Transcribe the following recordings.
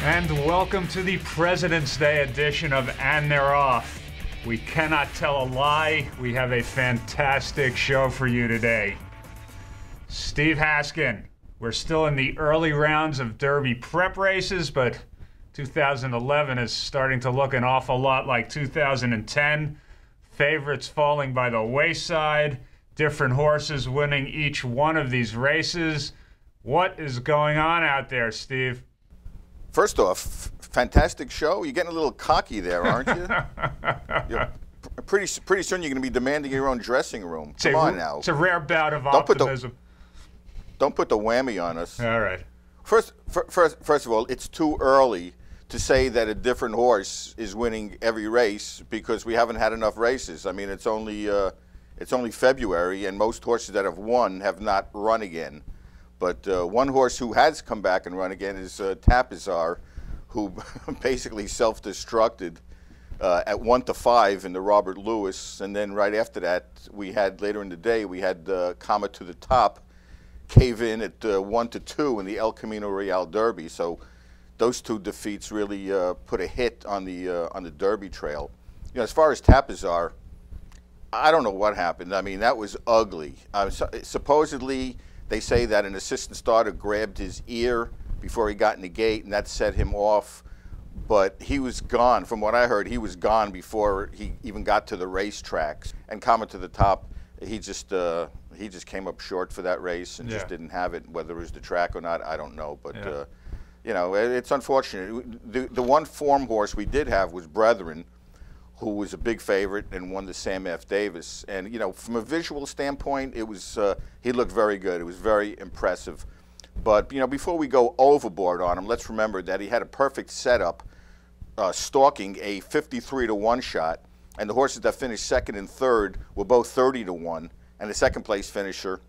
And welcome to the President's Day edition of And They're Off. We cannot tell a lie. We have a fantastic show for you today. Steve Haskin, we're still in the early rounds of Derby prep races, but 2011 is starting to look an awful lot like 2010. Favorites falling by the wayside, different horses winning each one of these races. What is going on out there, Steve? First off, fantastic show. You're getting a little cocky there, aren't you? Pretty soon you're going to be demanding your own dressing room. Come on now. It's a rare bout of optimism. Don't put the whammy on us. All right. First of all, it's too early to say that a different horse is winning every race because we haven't had enough races. I mean, it's only February, and most horses that have won have not run again. But one horse who has come back and run again is Tapizar, who basically self-destructed at 1-5 in the Robert Lewis, and then right after that, later in the day, we had Comet to the Top cave in at 1-2 in the El Camino Real Derby. So those two defeats really put a hit on the Derby trail. You know, as far as Tapizar, I don't know what happened. I mean, that was ugly. Supposedly, they say that an assistant starter grabbed his ear before he got in the gate, and that set him off. But he was gone. From what I heard, he was gone before he even got to the racetracks. And Comet to the Top, he just came up short for that race and just didn't have it. Whether it was the track or not, I don't know. But you know, it's unfortunate. The one form horse we did have was Brethren, who was a big favorite and won the Sam F. Davis. And, you know, from a visual standpoint, it was he looked very good. It was very impressive. But, you know, before we go overboard on him, let's remember that he had a perfect setup, stalking a 53-to-1 shot. And the horses that finished second and third were both 30-to-1. And the second place finisher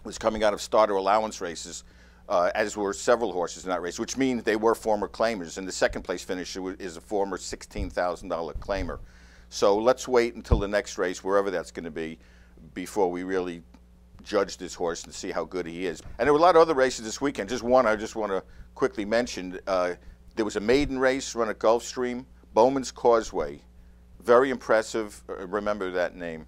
was coming out of starter allowance races, as were several horses in that race, which means they were former claimers. And the second place finisher is a former $16,000 claimer. So let's wait until the next race, wherever that's going to be, before we really judge this horse and see how good he is. And there were a lot of other races this weekend. Just one I just want to quickly mention. There was a maiden race run at Gulfstream, Bowman's Causeway. Very impressive. Remember that name.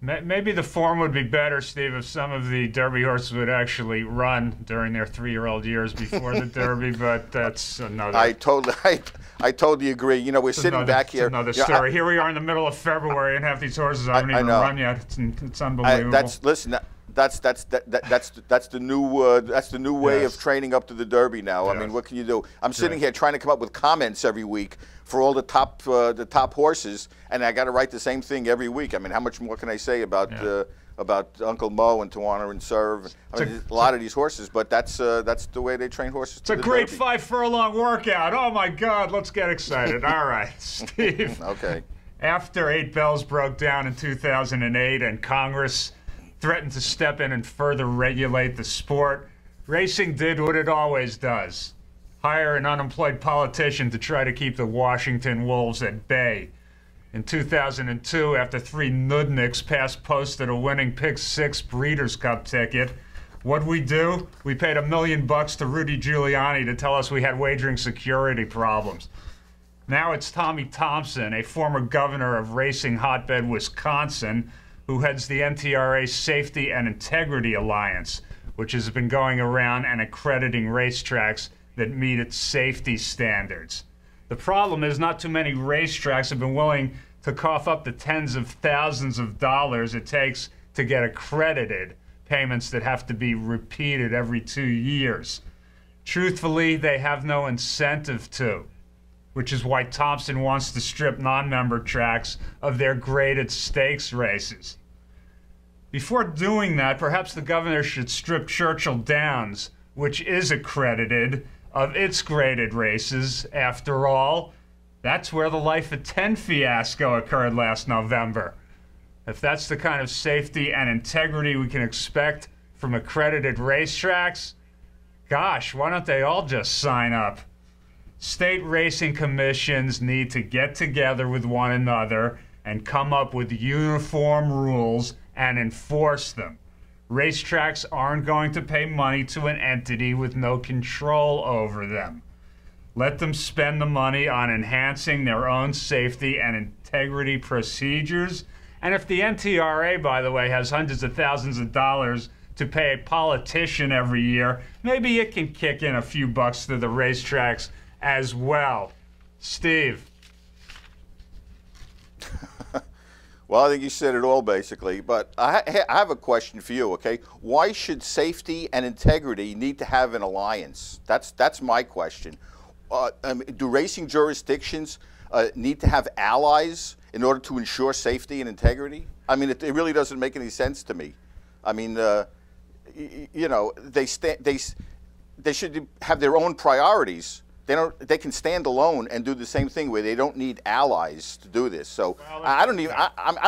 Maybe the form would be better, Steve, if some of the Derby horses would actually run during their 3-year-old years before the Derby, but that's another... I totally agree. You know, we're sitting back here... Another story. Here we are in the middle of February, and half these horses haven't even run yet. It's unbelievable. That's the new way of training up to the Derby now. I mean, what can you do? I'm sitting here trying to come up with comments every week for all the top horses, and I got to write the same thing every week. I mean, how much more can I say about Uncle Mo and Tawana and Serve? I mean, a lot of these horses, but that's the way they train horses. It's a great 5-furlong workout. Oh my God, let's get excited. All right, Steve. Okay. After 8 Bells broke down in 2008 and Congress threatened to step in and further regulate the sport, racing did what it always does: hire an unemployed politician to try to keep the Washington Wolves at bay. In 2002, after 3 nudniks posted a winning Pick 6 Breeders' Cup ticket, what'd we do? We paid $1 million to Rudy Giuliani to tell us we had wagering security problems. Now it's Tommy Thompson, a former governor of racing hotbed Wisconsin, who heads the NTRA Safety and Integrity Alliance, which has been going around and accrediting racetracks that meet its safety standards. The problem is not too many racetracks have been willing to cough up the tens of thousands of dollars it takes to get accredited, payments that have to be repeated every 2 years. Truthfully, they have no incentive to, which is why Thompson wants to strip non-member tracks of their graded stakes races. Before doing that, perhaps the governor should strip Churchill Downs, which is accredited, of its graded races. After all, that's where the Life at 10 fiasco occurred last November. If that's the kind of safety and integrity we can expect from accredited racetracks, gosh, why don't they all just sign up? State racing commissions need to get together with one another and come up with uniform rules and enforce them. Racetracks aren't going to pay money to an entity with no control over them. Let them spend the money on enhancing their own safety and integrity procedures. And if the NTRA, by the way, has hundreds of thousands of dollars to pay a politician every year, maybe it can kick in a few bucks to the racetracks as well. Steve. Well, I think you said it all, basically. But I have a question for you, okay? Why should safety and integrity need to have an alliance? That's my question. Do racing jurisdictions need to have allies in order to ensure safety and integrity? I mean, it really doesn't make any sense to me. I mean, you know, they should have their own priorities. They can stand alone and do the same thing where they don't need allies to do this. So well, I don't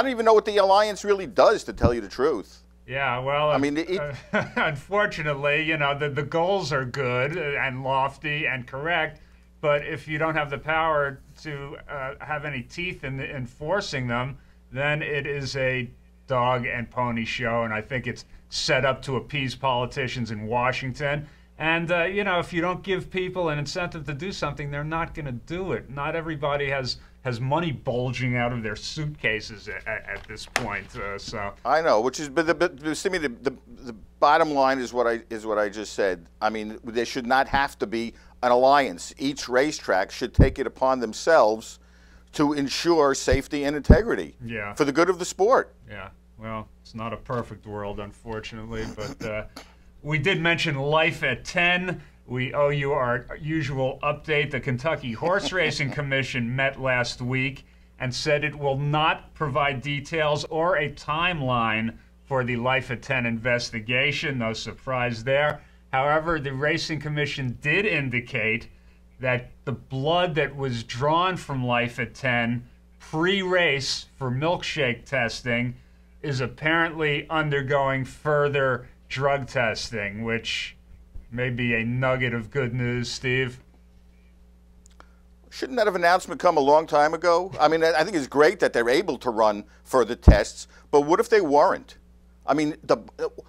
even know what the alliance really does, to tell you the truth. Yeah, well, I mean, unfortunately, you know, the goals are good and lofty and correct, but if you don't have the power to have any teeth in enforcing them, then it is a dog and pony show, and I think it's set up to appease politicians in Washington. And, you know, if you don't give people an incentive to do something, they're not going to do it. Not everybody has money bulging out of their suitcases at this point. So I know, which is, but to me, the bottom line is what I just said. I mean, there should not have to be an alliance. Each racetrack should take it upon themselves to ensure safety and integrity. Yeah. For the good of the sport. Yeah. Well, it's not a perfect world, unfortunately, but. We did mention Life at 10. We owe you our usual update. The Kentucky Horse Racing Commission met last week and said it will not provide details or a timeline for the Life at 10 investigation. No surprise there. However, the Racing Commission did indicate that the blood that was drawn from Life at 10 pre-race for milkshake testing is apparently undergoing further drug testing, which may be a nugget of good news, Steve. Shouldn't that have announcement come a long time ago? I mean, I think it's great that they're able to run further tests, but what if they weren't? I mean,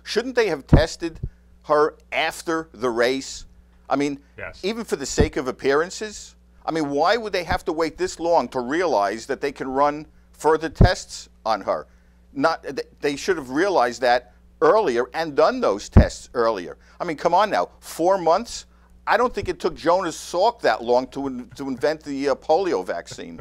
shouldn't they have tested her after the race? I mean, yes. Even for the sake of appearances? I mean, why would they have to wait this long to realize that they can run further tests on her? They should have realized that earlier and done those tests earlier. I mean, come on now, 4 months? I don't think it took Jonas Salk that long to invent the polio vaccine.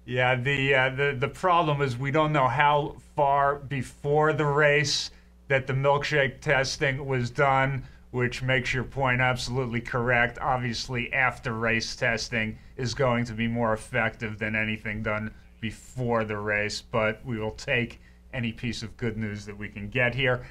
Yeah, the problem is we don't know how far before the race that the milkshake testing was done, which makes your point absolutely correct. Obviously, after race testing is going to be more effective than anything done before the race, but we will take any piece of good news that we can get here.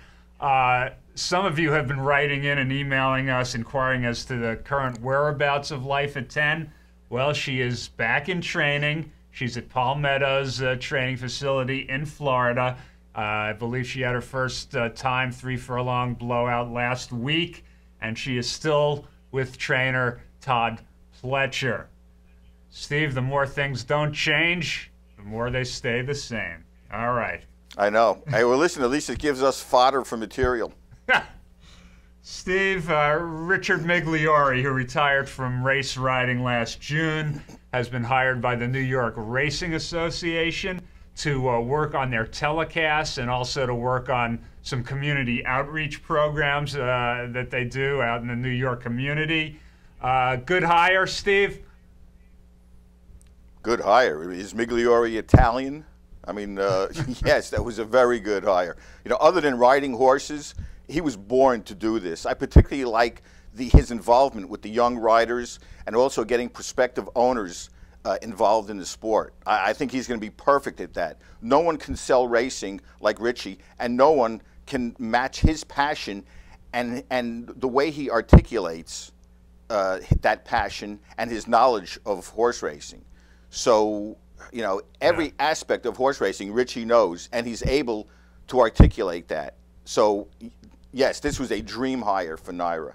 Some of you have been writing in and emailing us inquiring as to the current whereabouts of Life at 10. Well, she is back in training. She's at Palmetto's training facility in Florida. I believe she had her first time 3 furlong blowout last week, and she is still with trainer Todd Pletcher. Steve, the more things don't change, the more they stay the same. All right. I know. Hey, well, listen, at least it gives us fodder for material. Steve, Richard Migliore, who retired from race riding last June, has been hired by the New York Racing Association to work on their telecasts and also to work on some community outreach programs that they do out in the New York community. Good hire, Steve? Good hire. Is Migliore Italian? I mean, yes, that was a very good hire. You know, other than riding horses, he was born to do this. I particularly like his involvement with the young riders and also getting prospective owners involved in the sport. I think he's going to be perfect at that. No one can sell racing like Richie, and no one can match his passion and the way he articulates that passion and his knowledge of horse racing. So, you know, every aspect of horse racing Richie knows, and he's able to articulate that. So, yes, this was a dream hire for NTRA.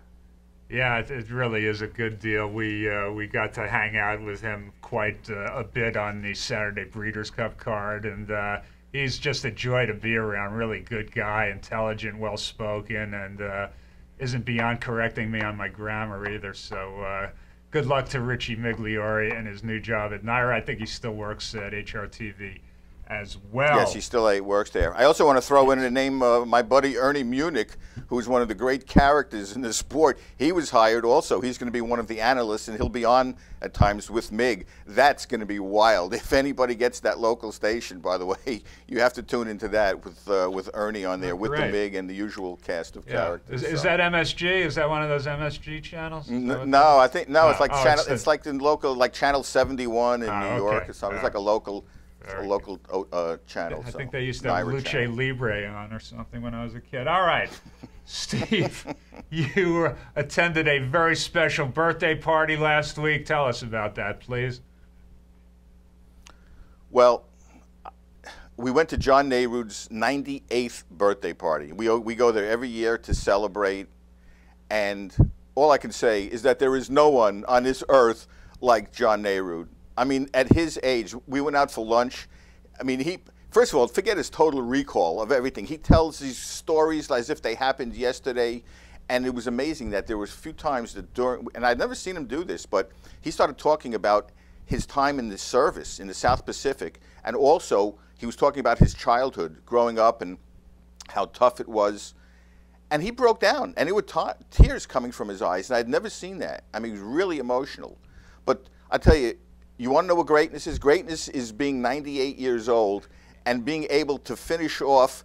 Yeah, it really is a good deal. We got to hang out with him quite a bit on the Saturday Breeders' Cup card, and he's just a joy to be around. Really good guy, intelligent, well-spoken, and isn't beyond correcting me on my grammar either. So good luck to Richie Migliore and his new job at NTRA. I think he still works at HRTV as well. Yes, he still works there. I also want to throw in the name of my buddy Ernie Munich, who's one of the great characters in the sport. He was hired also. He's going to be one of the analysts, and he'll be on at times with Mig. That's going to be wild. If anybody gets that local station, by the way, you have to tune into that with Ernie on there, with the Mig and the usual cast of characters. Is that MSG? Is that one of those MSG channels? No, I think it's like channel. It's like the local, like Channel 71 in New York or something. It's like a local. Channel. I think they used to have Luce Libre on or something when I was a kid. All right, Steve, you attended a very special birthday party last week. Tell us about that, please. Well, we went to John Nerud's 98th birthday party. We go there every year to celebrate, and all I can say is that there is no one on this earth like John Nerud. I mean, at his age, we went out for lunch. I mean, first of all, forget his total recall of everything. He tells these stories as if they happened yesterday, and it was amazing that there was a few times that during, and I'd never seen him do this, but he started talking about his time in the service in the South Pacific, and also he was talking about his childhood, growing up, and how tough it was. And he broke down, and it were tears coming from his eyes, and I'd never seen that. I mean, he was really emotional. But I tell you, you want to know what greatness is? Greatness is being 98 years old and being able to finish off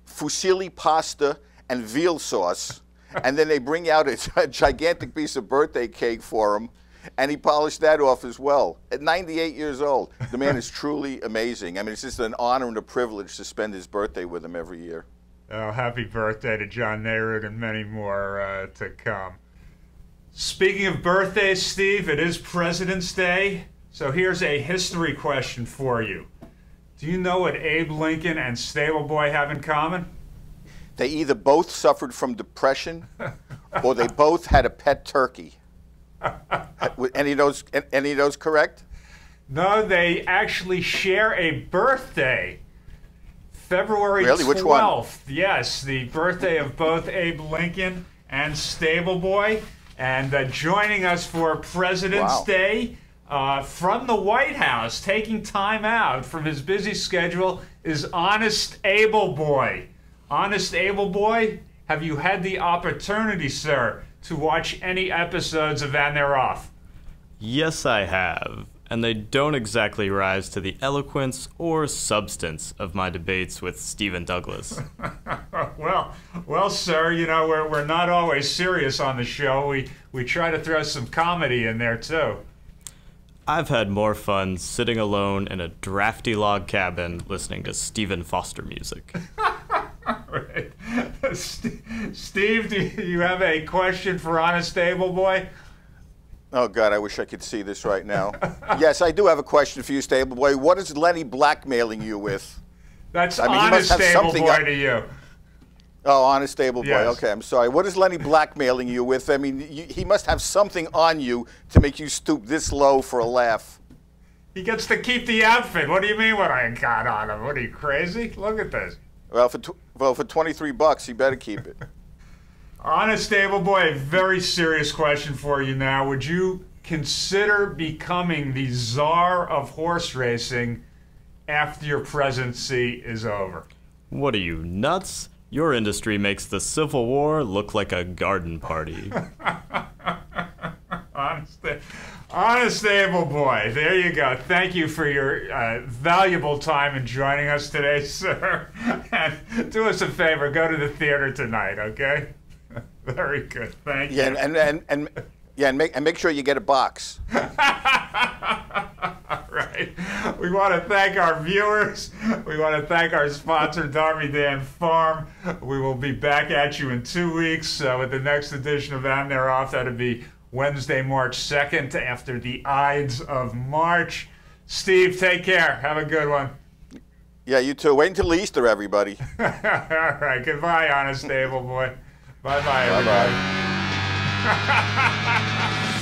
fusilli pasta and veal sauce, and then they bring out a gigantic piece of birthday cake for him, and he polished that off as well. At 98 years old, the man is truly amazing. I mean, it's just an honor and a privilege to spend his birthday with him every year. Oh, happy birthday to John Nerud and many more to come. Speaking of birthdays, Steve, it is President's Day. So here's a history question for you. Do you know what Abe Lincoln and Ableboy have in common? They either both suffered from depression or they both had a pet turkey. Any of those correct? No, they actually share a birthday. February 12th. Really? Which one? Yes, the birthday of both Abe Lincoln and Ableboy. And joining us for President's Day, from the White House, taking time out from his busy schedule, is Honest Ableboy. Honest Ableboy, have you had the opportunity, sir, to watch any episodes of And They're Off? Yes, I have. And they don't exactly rise to the eloquence or substance of my debates with Stephen Douglas. well, sir, you know, we're not always serious on the show. We try to throw some comedy in there, too. I've had more fun sitting alone in a drafty log cabin listening to Stephen Foster music. Right. Steve, do you have a question for Honest Ableboy? Oh, God, I wish I could see this right now. Yes, I do have a question for you, Ableboy. What is Lenny blackmailing you with? That's Honest Ableboy to you. Oh, Honest Ableboy. Yes. Okay, I'm sorry. What is Lenny blackmailing you with? I mean, he must have something on you to make you stoop this low for a laugh. He gets to keep the outfit. What do you mean what I got on him? What, are you crazy? Look at this. Well, for $23, he better keep it. Honest Ableboy, a very serious question for you now. Would you consider becoming the czar of horse racing after your presidency is over? What are you, nuts? Your industry makes the Civil War look like a garden party. Honest Ableboy, there you go. Thank you for your valuable time in joining us today, sir. And do us a favor, go to the theater tonight, okay? Very good. Thank you. And make sure you get a box. Right. We want to thank our viewers. We want to thank our sponsor, Darby Dan Farm. We will be back at you in 2 weeks with the next edition of And They're Off. That'll be Wednesday, March 2nd, after the Ides of March. Steve, take care. Have a good one. Yeah, you too. Wait until Easter, everybody. All right. Goodbye, Honest Ableboy. Bye-bye, everybody. Bye-bye.